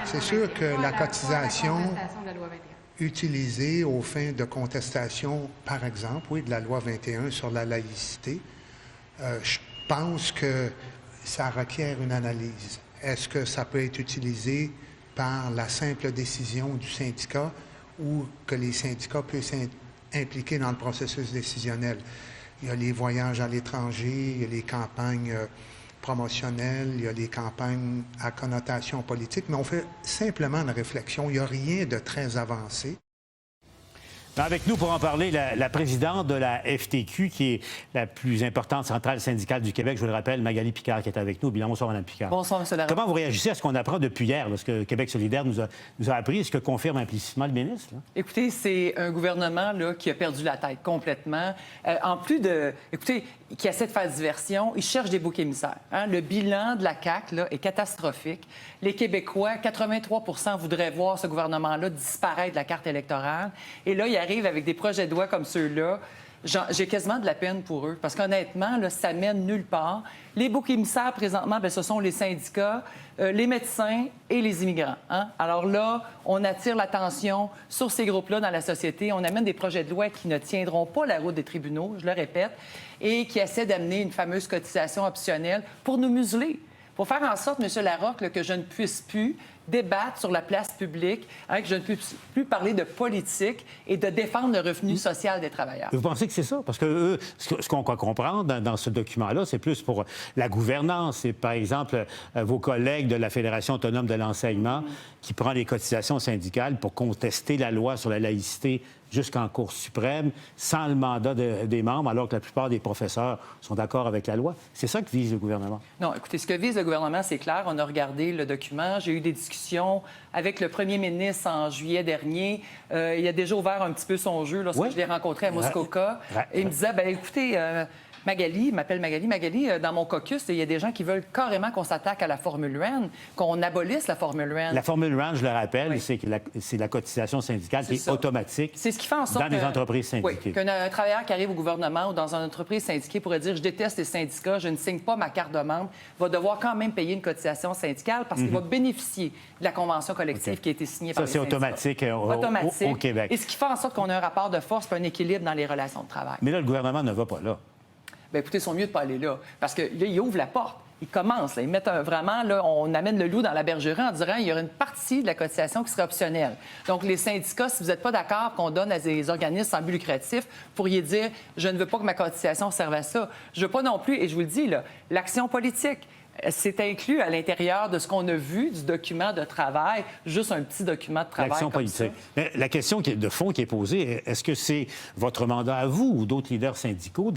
C'est sûr que la cotisation utilisée aux fins de contestation, par exemple, oui, de la loi 21 sur la laïcité, je pense que ça requiert une analyse. Est-ce que ça peut être utilisé par la simple décision du syndicat ou que les syndicats puissent être impliqués dans le processus décisionnel? Il y a les voyages à l'étranger, il y a les campagnes promotionnelles, il y a les campagnes à connotation politique, mais on fait simplement une réflexion. Il n'y a rien de très avancé. Avec nous pour en parler, la présidente de la FTQ, qui est la plus importante centrale syndicale du Québec, je vous le rappelle, Magali Picard, qui est avec nous. Bien, bonsoir, Mme Picard. Bonsoir, M. Larocque. Comment vous réagissez à ce qu'on apprend depuis hier, ce que Québec solidaire nous a appris, et ce que confirme implicitement le ministre? Là? Écoutez, c'est un gouvernement là, qui a perdu la tête complètement. En plus de... Écoutez, qui essaie de faire diversion, il cherche des boucs émissaires. Hein? Le bilan de la CAQ là, est catastrophique. Les Québécois, 83 voudraient voir ce gouvernement-là disparaître de la carte électorale. Et là, il arrive avec des projets de loi comme ceux-là. J'ai quasiment de la peine pour eux, parce qu'honnêtement, là, ça mène nulle part. Les boucs émissaires, présentement, bien, ce sont les syndicats, les médecins et les immigrants. Hein? Alors là, on attire l'attention sur ces groupes-là dans la société. On amène des projets de loi qui ne tiendront pas la route des tribunaux, je le répète, et qui essaient d'amener une fameuse cotisation optionnelle pour nous museler, pour faire en sorte, M. Larocque, là, que je ne puisse plus débattre sur la place publique, hein, que je ne puisse plus parler de politique et de défendre le revenu social des travailleurs. Vous pensez que c'est ça? Parce que eux, ce qu'on croit comprendre dans ce document-là, c'est plus pour la gouvernance. C'est, par exemple, vos collègues de la Fédération autonome de l'enseignement qui prend les cotisations syndicales pour contester la loi sur la laïcité jusqu'en Cour suprême, sans le mandat des membres, alors que la plupart des professeurs sont d'accord avec la loi. C'est ça que vise le gouvernement? Non, écoutez, ce que vise le gouvernement, c'est clair. On a regardé le document. J'ai eu des discussions avec le premier ministre en juillet dernier. Il a déjà ouvert un petit peu son jeu lorsque je l'ai rencontré à Muskoka. Et il me disait, bien, écoutez... Magali, il m'appelle Magali. Magali, dans mon caucus, il y a des gens qui veulent carrément qu'on s'attaque à la formule REN, qu'on abolisse la formule REN. La formule REN, je le rappelle, c'est la cotisation syndicale qui est automatique. C'est ce qui fait en sorte dans les entreprises syndiquées. Oui, qu'un travailleur qui arrive au gouvernement ou dans une entreprise syndiquée pourrait dire « Je déteste les syndicats, je ne signe pas ma carte de membre », va devoir quand même payer une cotisation syndicale parce qu'il va bénéficier de la convention collective qui a été signée par les syndicats. Ça, c'est automatique au Québec. Et ce qui fait en sorte qu'on a un rapport de force et un équilibre dans les relations de travail. Mais là, le gouvernement ne va pas là. Bien, écoutez, ils sont mieux de ne pas aller là. Parce que là, ils ouvrent la porte. Ils commencent. Là, ils mettent vraiment, là, on amène le loup dans la bergerie en disant qu'il y aura une partie de la cotisation qui sera optionnelle. Donc, les syndicats, si vous n'êtes pas d'accord qu'on donne à des organismes sans but lucratif, vous pourriez dire je ne veux pas que ma cotisation serve à ça. Je ne veux pas non plus, et je vous le dis, l'action politique. C'est inclus à l'intérieur de ce qu'on a vu du document de travail, juste un petit document de travail. L'action politique. Mais la question de fond qui est posée, est-ce que c'est votre mandat à vous ou d'autres leaders syndicaux,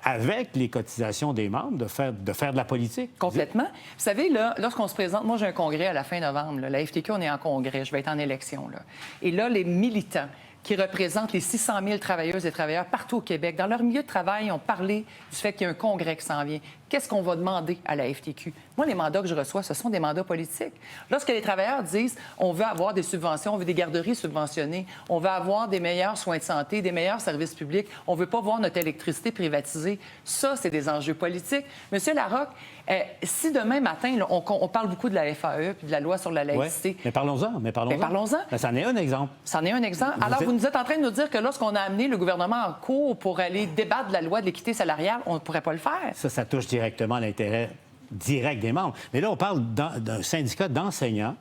avec les cotisations des membres, de faire de la politique? Complètement. Vous savez, là, lorsqu'on se présente, moi j'ai un congrès à la fin novembre. Là, la FTQ, on est en congrès, je vais être en élection. Là. Et là, les militants qui représentent les 600 000 travailleuses et travailleurs partout au Québec, dans leur milieu de travail, ont parlé du fait qu'il y a un congrès qui s'en vient. Qu'est-ce qu'on va demander à la FTQ? Moi, les mandats que je reçois, ce sont des mandats politiques. Lorsque les travailleurs disent on veut avoir des subventions, on veut des garderies subventionnées, on veut avoir des meilleurs soins de santé, des meilleurs services publics, on ne veut pas voir notre électricité privatisée, ça, c'est des enjeux politiques. Monsieur Larocque, si demain matin, là, on parle beaucoup de la FAE puis de la loi sur la laïcité... Oui, mais parlons-en. Parlons-en. Ben, c'en est un exemple. C'en est un exemple. Alors, vous nous êtes en train de nous dire que lorsqu'on a amené le gouvernement en cours pour aller débattre de la loi de l'équité salariale, on ne pourrait pas le faire. Ça touche directement l'intérêt direct des membres. Mais là, on parle d'un syndicat d'enseignants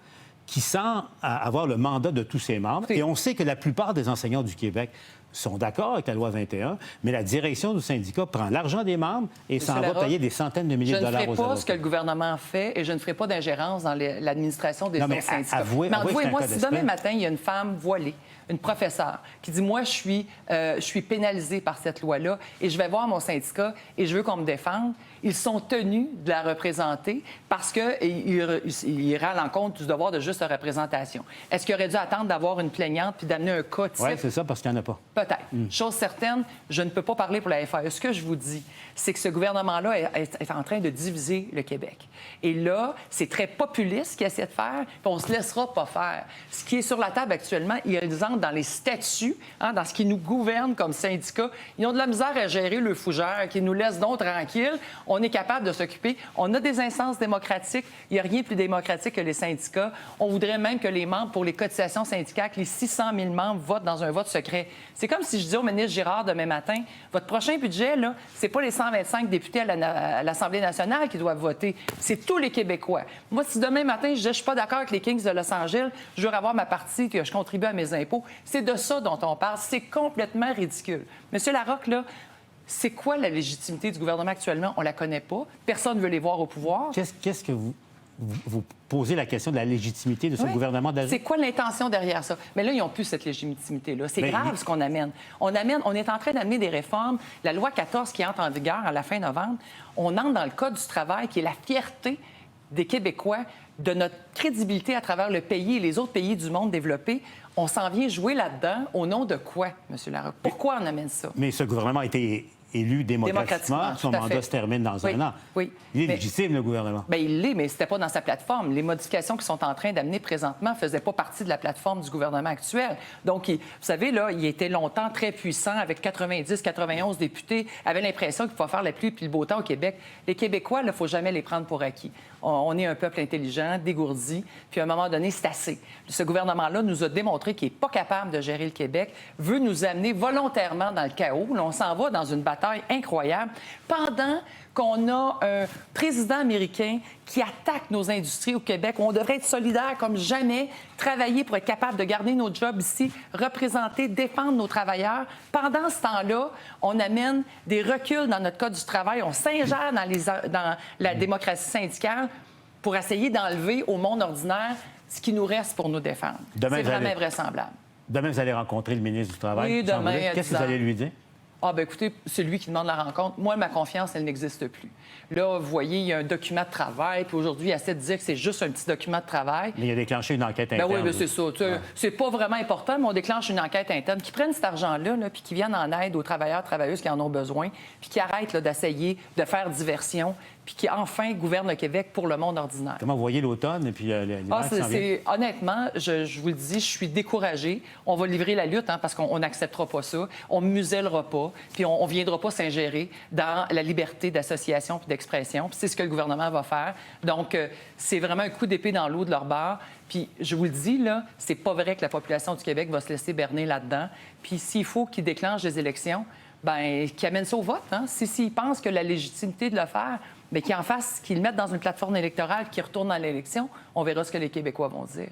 qui sent avoir le mandat de tous ses membres. Et on sait que la plupart des enseignants du Québec sont d'accord avec la loi 21, mais la direction du syndicat prend l'argent des membres et s'en va payer des centaines de milliers de dollars aux avocats. Je ne ferai pas ce que le gouvernement fait et je ne ferai pas d'ingérence dans l'administration des autres syndicats. Mais avouez-moi, si demain matin, il y a une femme voilée, une professeure, qui dit « Moi, je suis pénalisée par cette loi-là et je vais voir mon syndicat et je veux qu'on me défende », ils sont tenus de la représenter parce qu'il ira à l'encontre du devoir de juste représentation. Est-ce qu'il aurait dû attendre d'avoir une plaignante puis d'amener un cas type? Oui, c'est ça, parce qu'il n'y en a pas. Peut-être. Chose certaine, je ne peux pas parler pour la FAE. Ce que je vous dis, c'est que ce gouvernement-là est en train de diviser le Québec. Et là, c'est très populiste ce qu'il essaie de faire, puis on ne se laissera pas faire. Ce qui est sur la table actuellement, ils rentrent dans les statuts, dans ce qui nous gouverne comme syndicats. Ils ont de la misère à gérer le fougère, qui nous laisse donc tranquilles. On est capable de s'occuper. On a des instances démocratiques. Il n'y a rien de plus démocratique que les syndicats. On voudrait même que les membres, pour les cotisations syndicales, que les 600 000 membres votent dans un vote secret. C'est comme si je disais au ministre Girard demain matin, votre prochain budget, là, c'est pas les 125 députés à l'Assemblée nationale qui doivent voter, c'est tous les Québécois. Moi, si demain matin, je disais, je suis pas d'accord avec les Kings de Los Angeles, je veux avoir ma partie, que je contribue à mes impôts, c'est de ça dont on parle. C'est complètement ridicule. Monsieur Larocque, là, c'est quoi la légitimité du gouvernement actuellement? On la connaît pas. Personne ne veut les voir au pouvoir. Qu'est-ce que vous posez la question de la légitimité de ce gouvernement d'agir? C'est quoi l'intention derrière ça? Mais là, ils n'ont plus cette légitimité-là. C'est grave ce qu'on amène. On est en train d'amener des réformes. La loi 14 qui entre en vigueur à la fin novembre, on entre dans le Code du travail qui est la fierté des Québécois, de notre crédibilité à travers le pays et les autres pays du monde développé. On s'en vient jouer là-dedans au nom de quoi, M. Larocque? Pourquoi on amène ça? Mais ce gouvernement a été élu démocratiquement. Son mandat se termine dans un an. Oui. Il est légitime, le gouvernement. Bien, il l'est, mais ce n'était pas dans sa plateforme. Les modifications qu'ils sont en train d'amener présentement ne faisaient pas partie de la plateforme du gouvernement actuel. Donc, vous savez, là, il était longtemps très puissant avec 90, 91 députés, avait l'impression qu'il pouvait faire la pluie et le beau temps au Québec. Les Québécois, il ne faut jamais les prendre pour acquis. On est un peuple intelligent, dégourdi, puis à un moment donné, c'est assez. Ce gouvernement-là nous a démontré qu'il n'est pas capable de gérer le Québec, veut nous amener volontairement dans le chaos. Là, on s'en va dans une bataille incroyable pendant qu'on a un président américain qui attaque nos industries au Québec, où on devrait être solidaire comme jamais, travailler pour être capable de garder nos jobs ici, représenter, défendre nos travailleurs. Pendant ce temps-là, on amène des reculs dans notre Code du travail, on s'ingère dans la démocratie syndicale pour essayer d'enlever au monde ordinaire ce qui nous reste pour nous défendre. C'est vraiment invraisemblable. Demain, vous allez rencontrer le ministre du Travail. Oui, demain. Qu'est-ce que vous allez lui dire? Ah, bien, écoutez, celui qui demande la rencontre, moi, ma confiance, elle n'existe plus. Là, vous voyez, il y a un document de travail, puis aujourd'hui, il essaie de dire que c'est juste un petit document de travail. Mais il a déclenché une enquête interne. Ben oui, c'est ça. C'est pas vraiment important, mais on déclenche une enquête interne qui prenne cet argent-là, puis qui vienne en aide aux travailleurs, travailleuses qui en ont besoin, puis qui arrêtent d'essayer de faire diversion, puis qui enfin gouverne le Québec pour le monde ordinaire. Comment vous voyez l'automne et puis honnêtement, je vous le dis, je suis découragée. On va livrer la lutte parce qu'on n'acceptera pas ça. On ne musellera pas, puis on ne viendra pas s'ingérer dans la liberté d'association puis d'expression. Puis c'est ce que le gouvernement va faire. Donc, c'est vraiment un coup d'épée dans l'eau de leur barre. Puis je vous le dis, là, c'est pas vrai que la population du Québec va se laisser berner là-dedans. Puis s'il faut qu'ils déclenchent des élections, bien, qu'ils amènent ça au vote. S'ils pensent que la légitimité de le faire, mais qu'ils en fassent, qu'ils le mettent dans une plateforme électorale, qu'ils retournent dans l'élection, on verra ce que les Québécois vont dire.